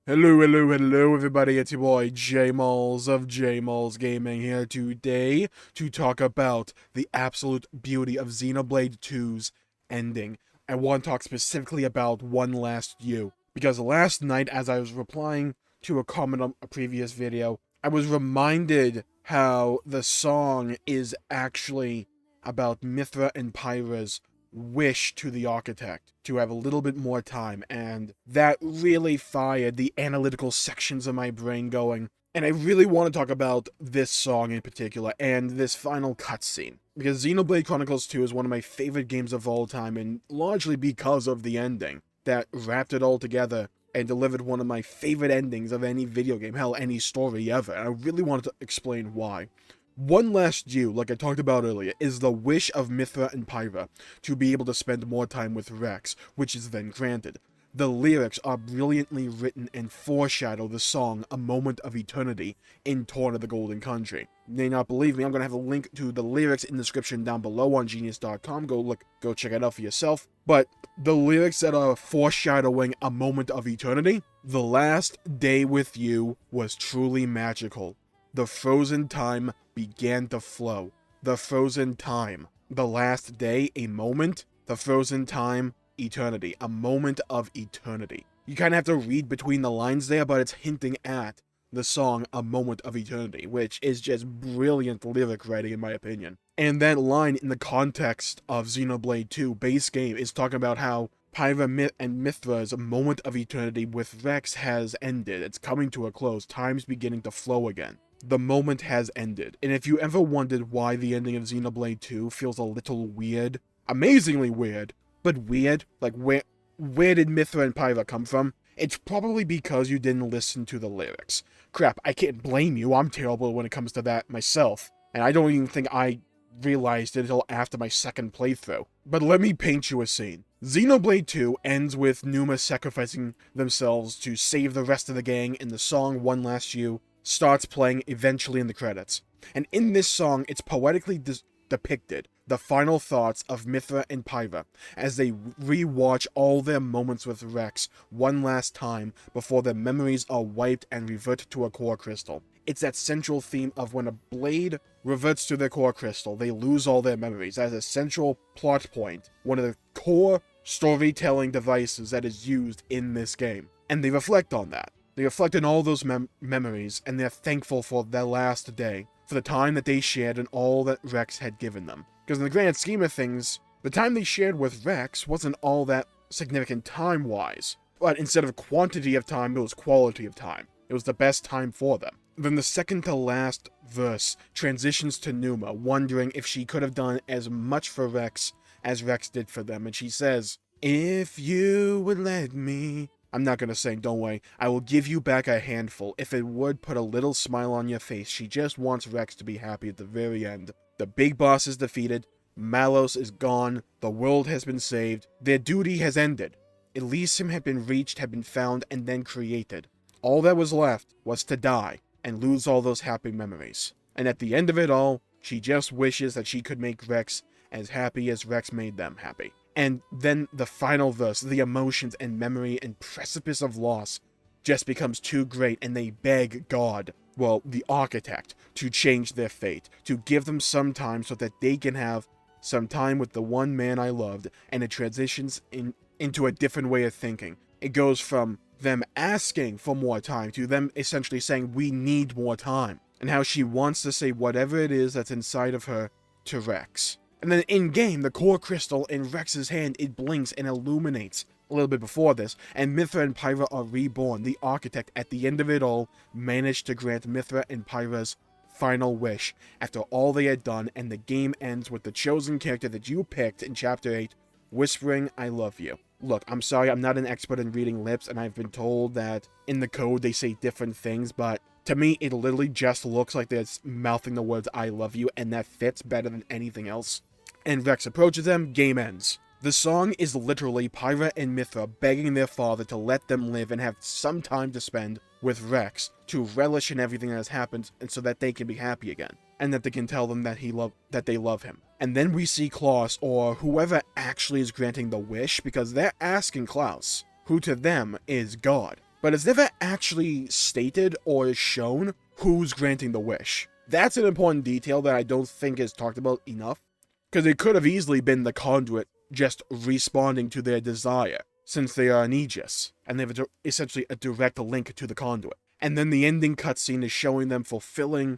Hello, everybody, it's your boy, Jmulls of Jmulls Gaming here today to talk about the absolute beauty of Xenoblade 2's ending. I want to talk specifically about One Last You, because last night, as I was replying to a comment on a previous video, I was reminded how the song is actually about Mithra and Pyra's wish to the architect to have a little bit more time, and that really fired the analytical sections of my brain going. And I really want to talk about this song in particular and this final cutscene, because Xenoblade Chronicles 2 is one of my favorite games of all time, and largely because of the ending that wrapped it all together and delivered one of my favorite endings of any video game, hell, any story ever. And I really wanted to explain why. One Last You, like I talked about earlier, is the wish of Mithra and Pyra to be able to spend more time with Rex, which is then granted. The lyrics are brilliantly written and foreshadow the song A Moment of Eternity in Torn of the Golden Country. You may not believe me, I'm going to have a link to the lyrics in the description down below on genius.com. Go check it out for yourself. But the lyrics that are foreshadowing A Moment of Eternity: the last day with you was truly magical. The frozen time began to flow. The frozen time. The last day, a moment. The frozen time, eternity. A moment of eternity. You kind of have to read between the lines there, but it's hinting at the song A Moment of Eternity, which is just brilliant lyric writing in my opinion. And that line in the context of Xenoblade 2 base game is talking about how Pyra and Mithra's moment of eternity with Rex has ended. It's coming to a close. Time's beginning to flow again. The moment has ended. And if you ever wondered why the ending of Xenoblade 2 feels a little weird, amazingly weird, but weird, like where did Mithra and Pyra come from? It's probably because you didn't listen to the lyrics. Crap, I can't blame you, I'm terrible when it comes to that myself, and I don't even think I realized it until after my second playthrough. But let me paint you a scene. Xenoblade 2 ends with Numa sacrificing themselves to save the rest of the gang, and the song One Last You starts playing eventually in the credits. And in this song, it's poetically depicted the final thoughts of Mithra and Pyra as they re-watch all their moments with Rex one last time before their memories are wiped and revert to a core crystal. It's that central theme of when a blade reverts to their core crystal, they lose all their memories as a central plot point, one of the core storytelling devices that is used in this game. And they reflect on that. They reflect on all those memories, and they're thankful for their last day, for the time that they shared and all that Rex had given them. Because in the grand scheme of things, the time they shared with Rex wasn't all that significant time-wise. But instead of quantity of time, it was quality of time. It was the best time for them. Then the second to last verse transitions to Numa, wondering if she could have done as much for Rex as Rex did for them. And she says, "If you would let me..." I'm not gonna sing, don't worry. "I will give you back a handful. If it would put a little smile on your face." She just wants Rex to be happy at the very end. The big boss is defeated. Malos is gone. The world has been saved. Their duty has ended. Elysium had been reached, had been found, and then created. All that was left was to die and lose all those happy memories. And at the end of it all, she just wishes that she could make Rex as happy as Rex made them happy. And then the final verse, the emotions and memory and precipice of loss just becomes too great, and they beg God, well, the architect, to change their fate, to give them some time so that they can have some time with the one man I loved, and it transitions into a different way of thinking. It goes from them asking for more time to them essentially saying, "We need more time," and how she wants to say whatever it is that's inside of her to Rex. And then in-game, the core crystal in Rex's hand, it blinks and illuminates a little bit before this, and Mithra and Pyra are reborn. The architect, at the end of it all, managed to grant Mithra and Pyra's final wish after all they had done, and the game ends with the chosen character that you picked in Chapter 8, whispering, "I love you." Look, I'm sorry, I'm not an expert in reading lips, and I've been told that in the code they say different things, but to me, it literally just looks like they're mouthing the words, "I love you," and that fits better than anything else. And Rex approaches them, game ends. The song is literally Pyra and Mithra begging their father to let them live and have some time to spend with Rex, to relish in everything that has happened, and so that they can be happy again, and that they can tell them that they love him. And then we see Klaus, or whoever actually is granting the wish, because they're asking Klaus, who to them is God. but it's never actually stated or shown who's granting the wish. That's an important detail that I don't think is talked about enough, because it could have easily been the conduit just responding to their desire, since they are an Aegis, and they have essentially a direct link to the conduit. And then the ending cutscene is showing them fulfilling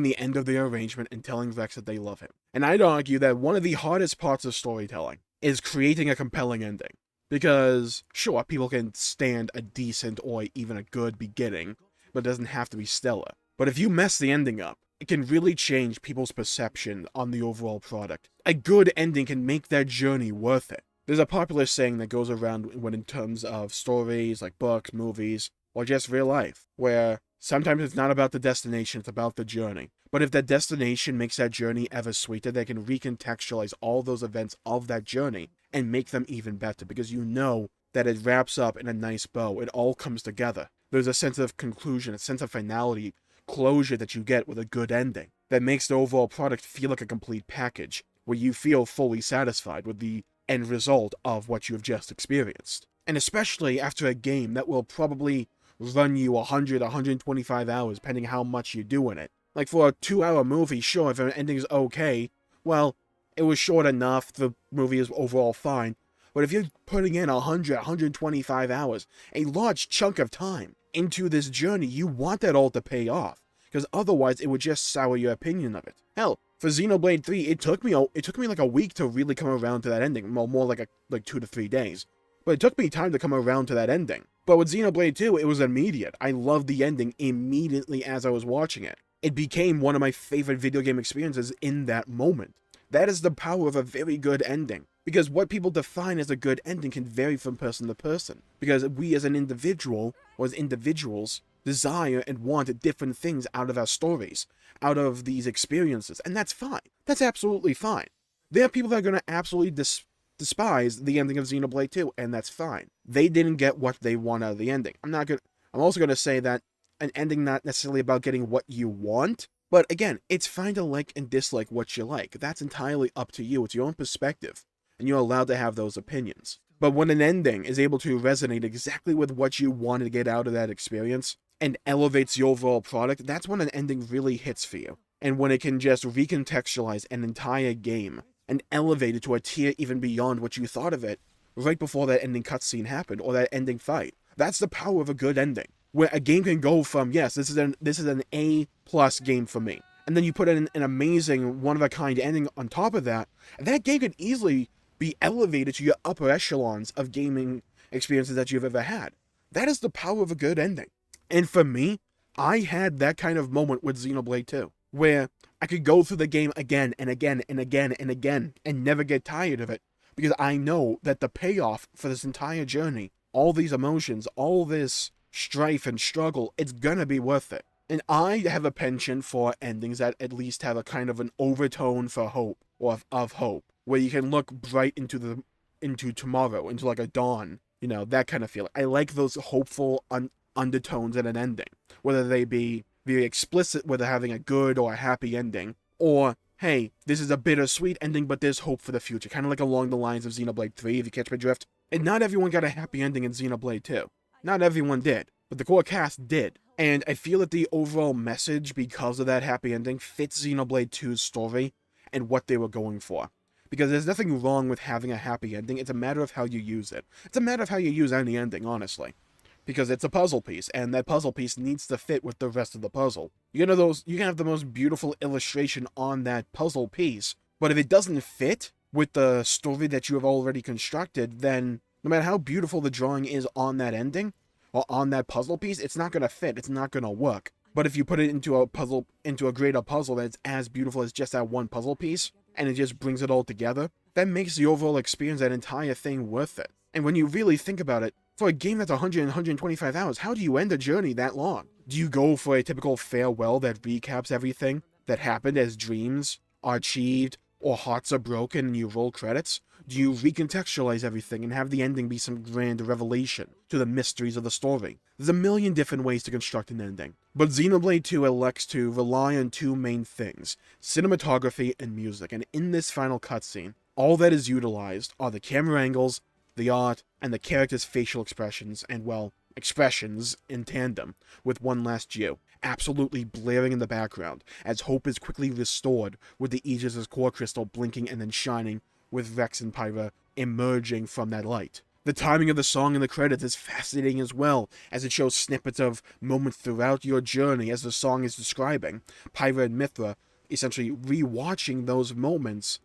the end of their arrangement and telling Vex that they love him. And I'd argue that one of the hardest parts of storytelling is creating a compelling ending. Because, sure, people can stand a decent or even a good beginning, but it doesn't have to be stellar. But if you mess the ending up, it can really change people's perception on the overall product. A good ending can make that journey worth it. There's a popular saying that goes around when in terms of stories, like books, movies, or just real life, where sometimes it's not about the destination, it's about the journey. But if that destination makes that journey ever sweeter, they can recontextualize all those events of that journey and make them even better, because you know that it wraps up in a nice bow. It all comes together. There's a sense of conclusion, a sense of finality, closure that you get with a good ending that makes the overall product feel like a complete package, where you feel fully satisfied with the end result of what you have just experienced. And especially after a game that will probably run you 100, 125 hours, depending how much you do in it. Like for a 2-hour movie, sure, if an ending is okay, well, it was short enough, the movie is overall fine. But if you're putting in 100, 125 hours, a large chunk of time into this journey, you want that all to pay off, because otherwise it would just sour your opinion of it. Hell, for Xenoblade 3, it took me like a week to really come around to that ending. Well, more like 2 to 3 days. But it took me time to come around to that ending. But with Xenoblade 2, it was immediate. I loved the ending immediately as I was watching it. It became one of my favorite video game experiences in that moment. That is the power of a very good ending. Because what people define as a good ending can vary from person to person. Because we as an individual, or as individuals, desire and want different things out of our stories, out of these experiences. And that's fine. That's absolutely fine. There are people that are going to absolutely despise the ending of Xenoblade 2, and that's fine. They didn't get what they want out of the ending. I'm also going to say that an ending not necessarily about getting what you want, but again, it's fine to like and dislike what you like. That's entirely up to you. It's your own perspective, and you're allowed to have those opinions. But when an ending is able to resonate exactly with what you wanted to get out of that experience, and elevates the overall product, that's when an ending really hits for you. And when it can just recontextualize an entire game, and elevate it to a tier even beyond what you thought of it, right before that ending cutscene happened, or that ending fight. That's the power of a good ending. Where a game can go from, yes, this is an A+ game for me, and then you put in an amazing, one-of-a-kind ending on top of that, and that game can easily be elevated to your upper echelons of gaming experiences that you've ever had. That is the power of a good ending. And for me, I had that kind of moment with Xenoblade 2, where I could go through the game again and again and again and again and never get tired of it, because I know that the payoff for this entire journey, all these emotions, all this strife and struggle, it's gonna be worth it. And I have a penchant for endings that at least have a kind of an overtone for hope, or of hope, where you can look bright into tomorrow, into like a dawn, that kind of feeling. I like those hopeful undertones in an ending, whether they be very explicit, whether having a good or a happy ending, or hey, this is a bittersweet ending, but there's hope for the future, kind of like along the lines of Xenoblade 3, if you catch my drift. And not everyone got a happy ending in Xenoblade 2. Not everyone did, but the core cast did. And I feel that the overall message, because of that happy ending, fits Xenoblade 2's story and what they were going for. Because there's nothing wrong with having a happy ending, it's a matter of how you use it. It's a matter of how you use any ending, honestly. Because it's a puzzle piece, and that puzzle piece needs to fit with the rest of the puzzle. You can have the most beautiful illustration on that puzzle piece, but if it doesn't fit with the story that you have already constructed, then no matter how beautiful the drawing is on that ending, or on that puzzle piece, it's not going to fit, it's not going to work. But if you put it into a greater puzzle that's as beautiful as just that one puzzle piece, and it just brings it all together, that makes the overall experience, that entire thing, worth it. And when you really think about it, for a game that's 100 and 125 hours, how do you end a journey that long? Do you go for a typical farewell that recaps everything that happened as dreams are achieved or hearts are broken and you roll credits? Do you recontextualize everything and have the ending be some grand revelation to the mysteries of the story? There's a million different ways to construct an ending. But Xenoblade 2 elects to rely on two main things, cinematography and music. And in this final cutscene, all that is utilized are the camera angles the art, and the characters' facial expressions, and, well, expressions in tandem with one last Jew, absolutely blaring in the background, as hope is quickly restored with the Aegis' core crystal blinking and then shining, with Rex and Pyra emerging from that light. The timing of the song in the credits is fascinating as well, as it shows snippets of moments throughout your journey as the song is describing. Pyra and Mithra essentially rewatching those moments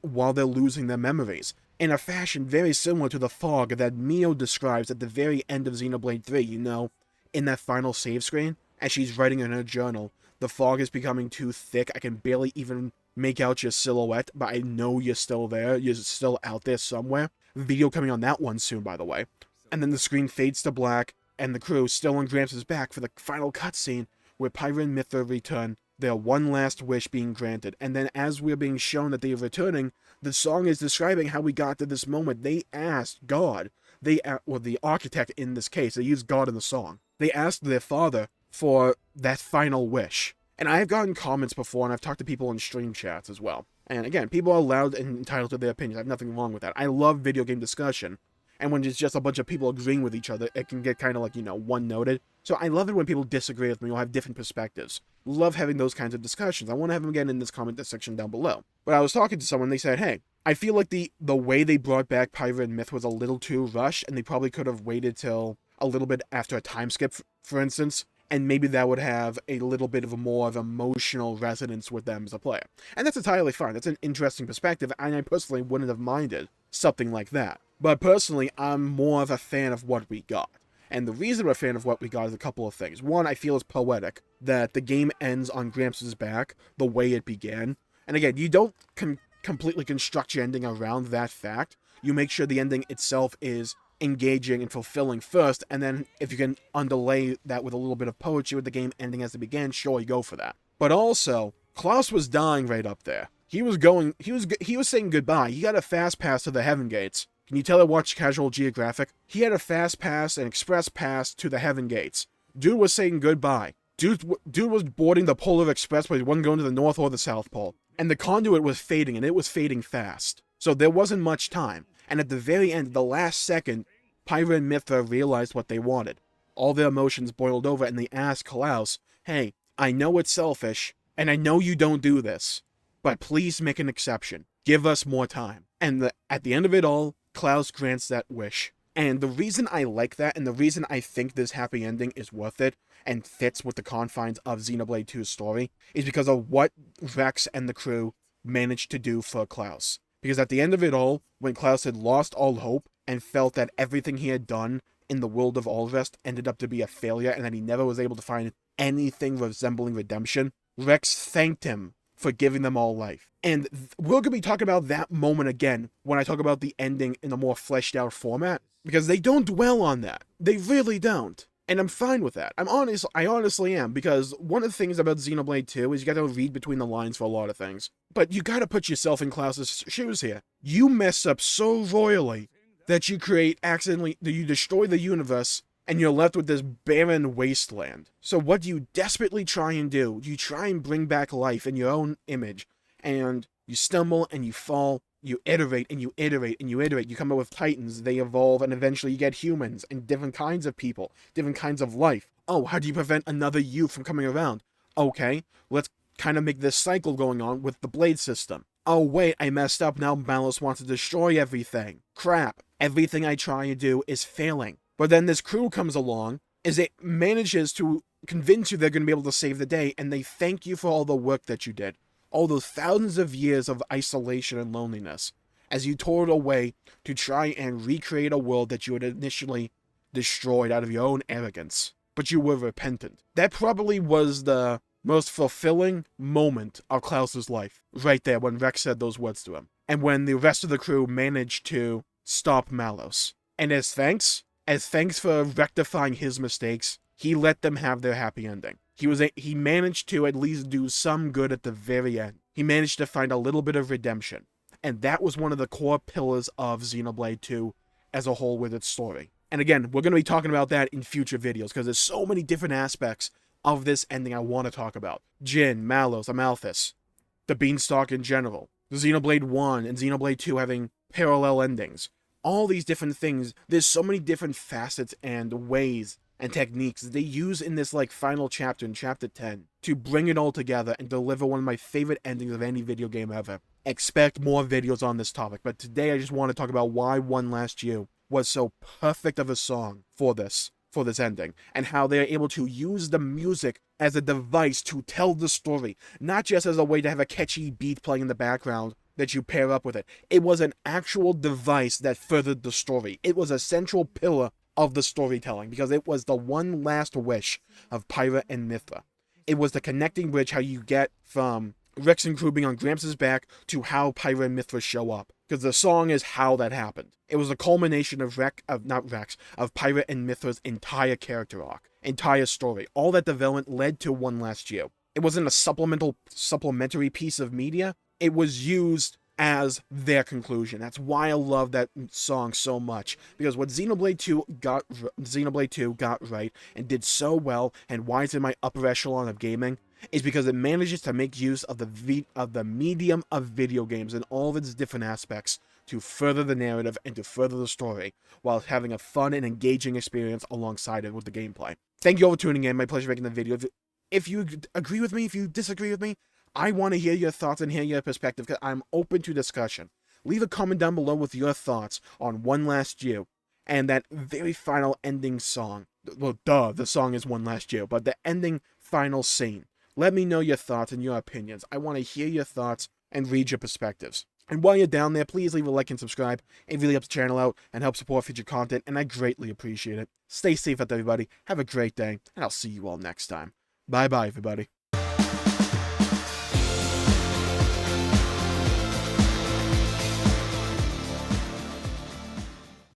while they're losing their memories, in a fashion very similar to the fog that Mio describes at the very end of Xenoblade 3, you know, in that final save screen, as she's writing in her journal. The fog is becoming too thick, I can barely even make out your silhouette, but I know you're still there, you're still out there somewhere. Video coming on that one soon, by the way. And then the screen fades to black, and the crew still on Gramps' back for the final cutscene, where Pyra and Mithra return, their one last wish being granted. And then as we're being shown that they are returning, the song is describing how we got to this moment. They asked God, or the architect in this case, they used God in the song. They asked their father for that final wish. And I've gotten comments before, and I've talked to people in stream chats as well. And again, people are allowed and entitled to their opinions. I have nothing wrong with that. I love video game discussion. And when it's just a bunch of people agreeing with each other, it can get kind of like, you know, one-noted. So I love it when people disagree with me or have different perspectives. Love having those kinds of discussions. I want to have them again in this comment section down below. But I was talking to someone, they said, hey, I feel like the way they brought back Pyra and Myth was a little too rushed, and they probably could have waited till a little bit after a time skip, for instance, and maybe that would have a little bit of a more of emotional resonance with them as a player. And that's entirely fine. That's an interesting perspective, and I personally wouldn't have minded something like that. But personally, I'm more of a fan of what we got. And the reason I'm a fan of what we got is a couple of things. One, I feel it's poetic that the game ends on Gramps' back the way it began. And again, you don't completely construct your ending around that fact. You make sure the ending itself is engaging and fulfilling first, and then if you can underlay that with a little bit of poetry with the game ending as it began, sure, you go for that. But also, Klaus was dying right up there. He was saying goodbye. He got a fast pass to the Heaven Gates. Can you tell I watched Casual Geographic? He had a fast pass, an express pass to the Heaven Gates. Dude was saying goodbye. Dude was boarding the Polar Express, but he wasn't going to the North or the South Pole. And the conduit was fading, and it was fading fast. So there wasn't much time. And at the very end, the last second, Pyra and Mithra realized what they wanted. All their emotions boiled over, and they asked Klaus, hey, I know it's selfish, and I know you don't do this, but please make an exception. Give us more time. And at the end of it all, Klaus grants that wish. And the reason I like that, and the reason I think this happy ending is worth it, and fits with the confines of Xenoblade 2's story, is because of what Rex and the crew managed to do for Klaus. Because at the end of it all, when Klaus had lost all hope, and felt that everything he had done in the world of Allrest ended up to be a failure, and that he never was able to find anything resembling redemption, Rex thanked him for giving them all life. And we're going to be talking about that moment again when I talk about the ending in a more fleshed out format, because they don't dwell on that. They really don't. And I'm fine with that. I honestly am, because one of the things about Xenoblade 2 is you gotta read between the lines for a lot of things. But you gotta put yourself in Klaus's shoes here. You mess up so royally that you destroy the universe, and you're left with this barren wasteland. So what do you desperately try and do? You try and bring back life in your own image, and you stumble and you fall, you iterate and you iterate and you iterate. You come up with titans, they evolve, and eventually you get humans and different kinds of people, different kinds of life. Oh, how do you prevent another you from coming around? Okay, let's kind of make this cycle going on with the blade system. Oh wait, I messed up, now Malus wants to destroy everything. Crap, everything I try to do is failing. But then this crew comes along, as it manages to convince you they're going to be able to save the day, and they thank you for all the work that you did. All those thousands of years of isolation and loneliness, as you toiled away to try and recreate a world that you had initially destroyed out of your own arrogance. But you were repentant. That probably was the most fulfilling moment of Klaus's life, right there when Rex said those words to him. And when the rest of the crew managed to stop Malus. And as thanks for rectifying his mistakes, he let them have their happy ending. He managed to at least do some good at the very end. He managed to find a little bit of redemption. And that was one of the core pillars of Xenoblade 2 as a whole with its story. And again, we're going to be talking about that in future videos, because there's so many different aspects of this ending I want to talk about. Jin, Malus, Amalthus, the Beanstalk in general, the Xenoblade 1 and Xenoblade 2 having parallel endings, all these different things. There's so many different facets and ways and techniques they use in this like final chapter in chapter 10 to bring it all together and deliver one of my favorite endings of any video game ever. Expect more videos on this topic, but today I just want to talk about why One Last You was so perfect of a song for this ending, and how they are able to use the music as a device to tell the story, not just as a way to have a catchy beat playing in the background that you pair up with it. It was an actual device that furthered the story. It was a central pillar of the storytelling, because it was the one last wish of Pyra and Mithra. It was the connecting bridge, how you get from Rex and crew being on Gramps' back to how Pyra and Mithra show up, because the song is how that happened. It was a culmination of Pyra and Mithra's entire character arc, entire story. All that development led to One Last You. It wasn't a supplementary piece of media. It was used as their conclusion. That's why I love that song so much, because what Xenoblade 2 got right and did so well, and why it's in my upper echelon of gaming, is because it manages to make use of the medium of video games and all of its different aspects to further the narrative and to further the story, while having a fun and engaging experience alongside it with the gameplay. Thank you all for tuning in. My pleasure making the video. If you agree with me, if you disagree with me, I want to hear your thoughts and hear your perspective, because I'm open to discussion. Leave a comment down below with your thoughts on One Last You and that very final ending song. Well, the song is One Last You, but the ending final scene. Let me know your thoughts and your opinions. I want to hear your thoughts and read your perspectives. And while you're down there, please leave a like and subscribe. It really helps the channel out and helps support future content, and I greatly appreciate it. Stay safe out there, everybody. Have a great day, and I'll see you all next time. Bye-bye, everybody.